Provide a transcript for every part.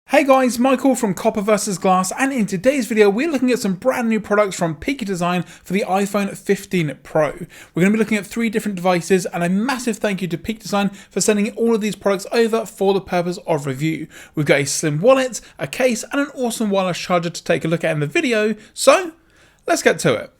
Hey guys, Michael from Copper vs Glass, and in today's video we're looking at some brand new products from Peak Design for the iPhone 15 Pro. We're going to be looking at 3 different devices, and a massive thank you to Peak Design for sending all of these products over for the purpose of review. We've got a slim wallet, a case, and an awesome wireless charger to take a look at in the video, so let's get to it.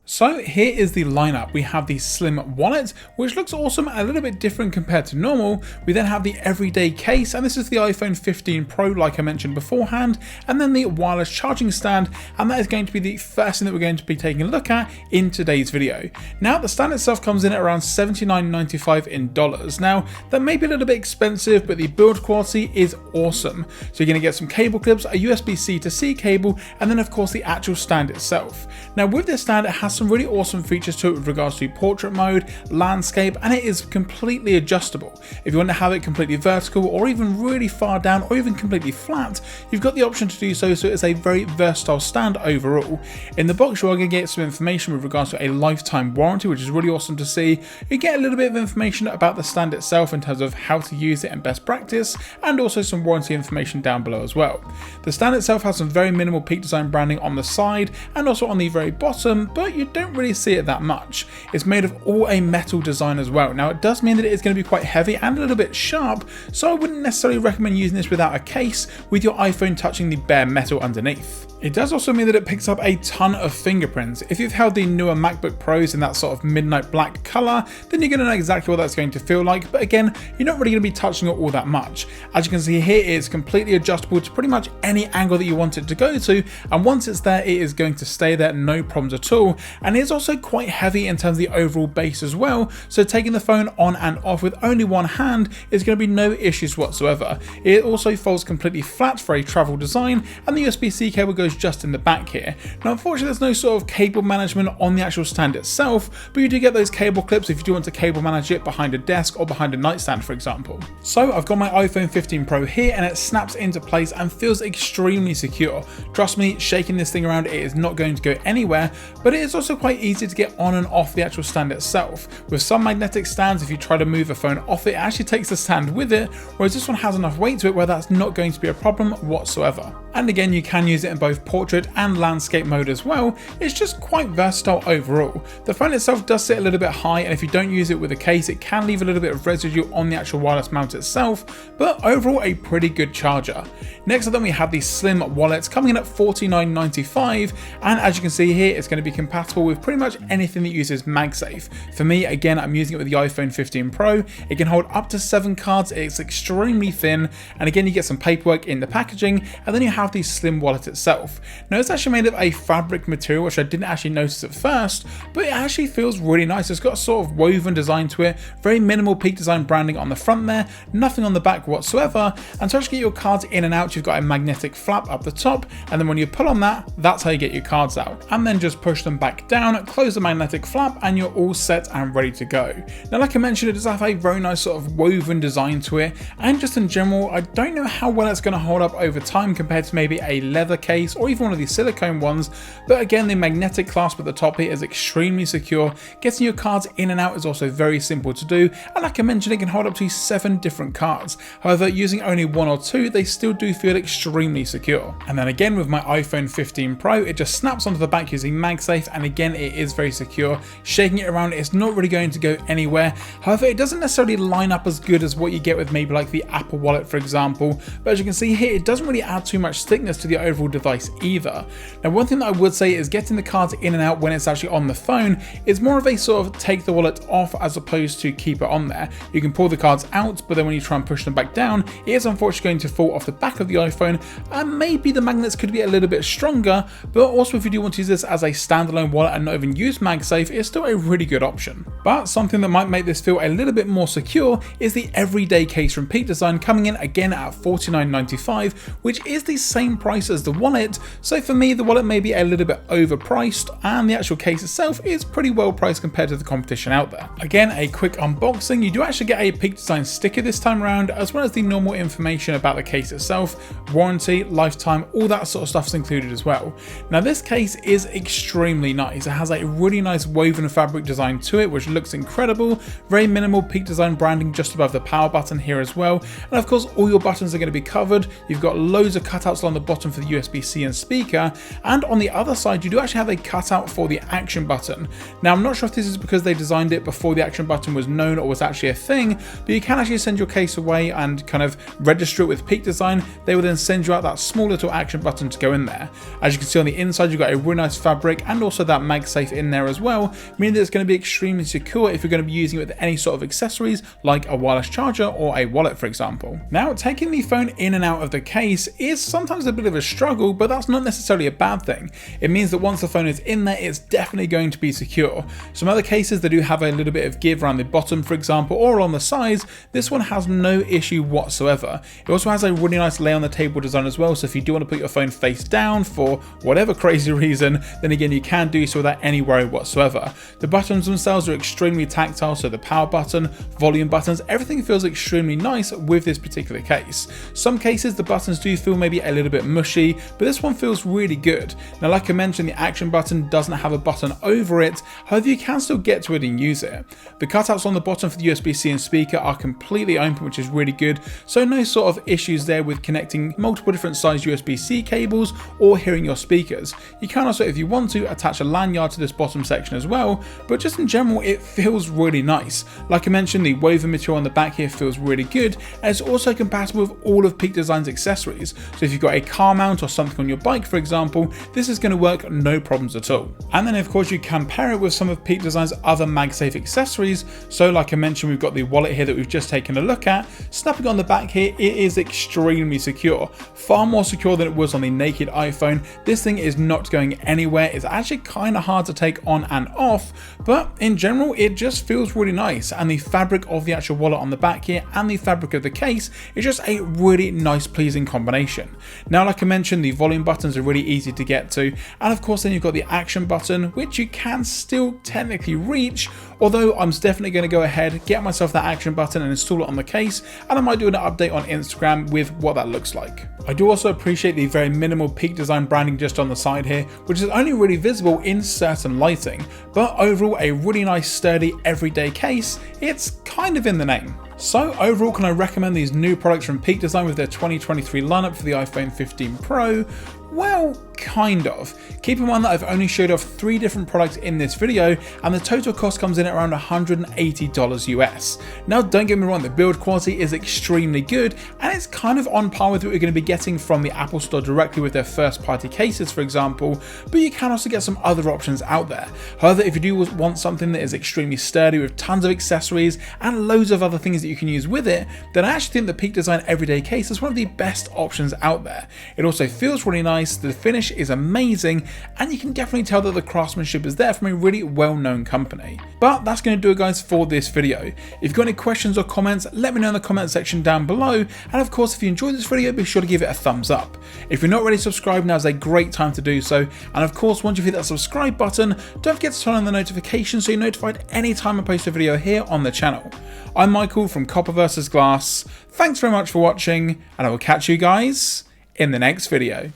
So here is the lineup. We have the slim wallet, which looks awesome and a little bit different compared to normal. We then have the everyday case, and this is the iPhone 15 Pro like I mentioned beforehand, and then the wireless charging stand, and that is going to be the first thing that we're going to be taking a look at in today's video. Now the stand itself comes in at around $79.95 in dollars. Now that may be a little bit expensive, but the build quality is awesome. So you're going to get some cable clips, a USB-C to C cable, and then of course the actual stand itself. Now with this stand, it has some really awesome features to it with regards to portrait mode, landscape, and it is completely adjustable. If you want to have it completely vertical or even really far down or even completely flat, you've got the option to do so, so it's a very versatile stand overall. In the box you are going to get some information with regards to a lifetime warranty, which is really awesome to see. You get a little bit of information about the stand itself in terms of how to use it and best practice, and also some warranty information down below as well. The stand itself has some very minimal Peak Design branding on the side and also on the very bottom, but you don't really see it that much. It's made of all a metal design as well. Now it does mean that it is going to be quite heavy and a little bit sharp, so I wouldn't necessarily recommend using this without a case with your iPhone touching the bare metal underneath. It does also mean that it picks up a ton of fingerprints. If you've held the newer MacBook Pros in that sort of midnight black colour, then you're going to know exactly what that's going to feel like, but again, you're not really going to be touching it all that much. As you can see here, it is completely adjustable to pretty much any angle that you want it to go to, and once it's there, it is going to stay there, no problems at all. And it is also quite heavy in terms of the overall base as well, so taking the phone on and off with only one hand is going to be no issues whatsoever. It also folds completely flat for a travel design, and the USB-C cable goes just in the back here. Now unfortunately there's no sort of cable management on the actual stand itself, but you do get those cable clips if you do want to cable manage it behind a desk or behind a nightstand, for example. So I've got my iPhone 15 Pro here, and it snaps into place and feels extremely secure. Trust me, shaking this thing around, it is not going to go anywhere, but it is also quite easy to get on and off the actual stand itself. With some magnetic stands, if you try to move a phone off it, it actually takes the stand with it, whereas this one has enough weight to it where that's not going to be a problem whatsoever. And again, you can use it in both portrait and landscape mode as well. It's just quite versatile overall. The phone itself does sit a little bit high, and if you don't use it with a case, it can leave a little bit of residue on the actual wireless mount itself, but overall a pretty good charger. Next up then we have the slim wallet coming in at $49.95, and as you can see here, it's going to be compatible with pretty much anything that uses MagSafe. For me, again, I'm using it with the iPhone 15 Pro. It can hold up to 7 cards, it's extremely thin, and again you get some paperwork in the packaging, and then you have the slim wallet itself. Now it's actually made of a fabric material, which I didn't actually notice at first, but it actually feels really nice. It's got a sort of woven design to it, very minimal Peak Design branding on the front there, nothing on the back whatsoever, and to actually get your cards in and out, you've got a magnetic flap up the top, and then when you pull on that, that's how you get your cards out, and then just push them back down, close the magnetic flap, and you're all set and ready to go. Now like I mentioned, it does have a very nice sort of woven design to it, and just in general, I don't know how well it's going to hold up over time compared to maybe a leather case or even one of these silicone ones, but again the magnetic clasp at the top here is extremely secure. Getting your cards in and out is also very simple to do, and like I mentioned, it can hold up to 7 different cards. However, using only 1 or 2, they still do feel extremely secure. And then again with my iPhone 15 Pro, it just snaps onto the back using MagSafe, and again it is very secure. Shaking it around, it's not really going to go anywhere. However, it doesn't necessarily line up as good as what you get with maybe like the Apple Wallet, for example, but as you can see here, it doesn't really add too much thickness to the overall device either. Now one thing that I would say is getting the cards in and out when it's actually on the phone is more of a sort of take the wallet off as opposed to keep it on there. You can pull the cards out, but then when you try and push them back down, it is unfortunately going to fall off the back of the iPhone, and maybe the magnets could be a little bit stronger, but also if you do want to use this as a standalone wallet and not even use MagSafe, it's still a really good option. But something that might make this feel a little bit more secure is the everyday case from Peak Design, coming in again at $49.95, which is the same price as the wallet. So for me, the wallet may be a little bit overpriced, and the actual case itself is pretty well priced compared to the competition out there. Again, a quick unboxing, you do actually get a Peak Design sticker this time around, as well as the normal information about the case itself, warranty, lifetime, all that sort of stuff is included as well. Now this case is extremely nice. nice. It has a really nice woven fabric design to it, which looks incredible. Very minimal Peak Design branding just above the power button here as well. And of course, all your buttons are going to be covered. You've got loads of cutouts along the bottom for the USB-C and speaker. And on the other side, you do actually have a cutout for the action button. Now, I'm not sure if this is because they designed it before the action button was known or was actually a thing, but you can actually send your case away and kind of register it with Peak Design. They will then send you out that small little action button to go in there. As you can see on the inside, you've got a really nice fabric and also that MagSafe in there as well, meaning that it's going to be extremely secure if you're going to be using it with any sort of accessories like a wireless charger or a wallet, for example. Now, taking the phone in and out of the case is sometimes a bit of a struggle, but that's not necessarily a bad thing. It means that once the phone is in there, it's definitely going to be secure. Some other cases, they do have a little bit of give around the bottom, for example, or on the sides. This one has no issue whatsoever. It also has a really nice lay on the table design as well, so if you do want to put your phone face down for whatever crazy reason, then again you can do so without any worry whatsoever. The buttons themselves are extremely tactile, so the power button, volume buttons, everything feels extremely nice with this particular case. Some cases the buttons do feel maybe a little bit mushy, but this one feels really good. Now, like I mentioned, the action button doesn't have a button over it, however you can still get to it and use it. The cutouts on the bottom for the USB-C and speaker are completely open, which is really good, so no sort of issues there with connecting multiple different size USB-C cables or hearing your speakers. You can also, if you want to, attach a lanyard to this bottom section as well, but just in general it feels really nice. Like I mentioned, the woven material on the back here feels really good, and it's also compatible with all of Peak Design's accessories. So if you've got a car mount or something on your bike, for example, this is going to work no problems at all. And then of course you can pair it with some of Peak Design's other MagSafe accessories. So like I mentioned, we've got the wallet here that we've just taken a look at. Snapping on the back here, it is extremely secure. Far more secure than it was on the naked iPhone. This thing is not going anywhere. It's actually kind of hard to take on and off, but in general it just feels really nice. And the fabric of the actual wallet on the back here and the fabric of the case is just a really nice, pleasing combination. Now, like I mentioned, the volume buttons are really easy to get to, and of course then you've got the action button, which you can still technically reach, although I'm definitely going to go ahead, get myself that action button and install it on the case, and I might do an update on Instagram with what that looks like. I do also appreciate the very minimal Peak Design branding just on the side here, which is only really visible in certain lighting, but overall a really nice, sturdy, everyday case. It's kind of in the name. So overall, can I recommend these new products from Peak Design with their 2023 lineup for the iPhone 15 Pro? Well, kind of. Keep in mind that I've only showed off 3 different products in this video, and the total cost comes in at around $180 US. Now, don't get me wrong, the build quality is extremely good, and it's kind of on par with what you're going to be getting from the Apple Store directly with their first party cases, for example, but you can also get some other options out there. However, if you do want something that is extremely sturdy with tons of accessories and loads of other things that you can use with it, then I actually think the Peak Design Everyday Case is one of the best options out there. It also feels really nice, the finish is amazing, and you can definitely tell that the craftsmanship is there from a really well-known company. But that's going to do it, guys, for this video. If you've got any questions or comments, let me know in the comment section down below, and of course if you enjoyed this video, be sure to give it a thumbs up. If you're not already subscribed, now is a great time to do so, and of course once you've hit that subscribe button, don't forget to turn on the notifications so you're notified anytime I post a video here on the channel. I'm Michael from Copper vs Glass. Thanks very much for watching, and I will catch you guys in the next video.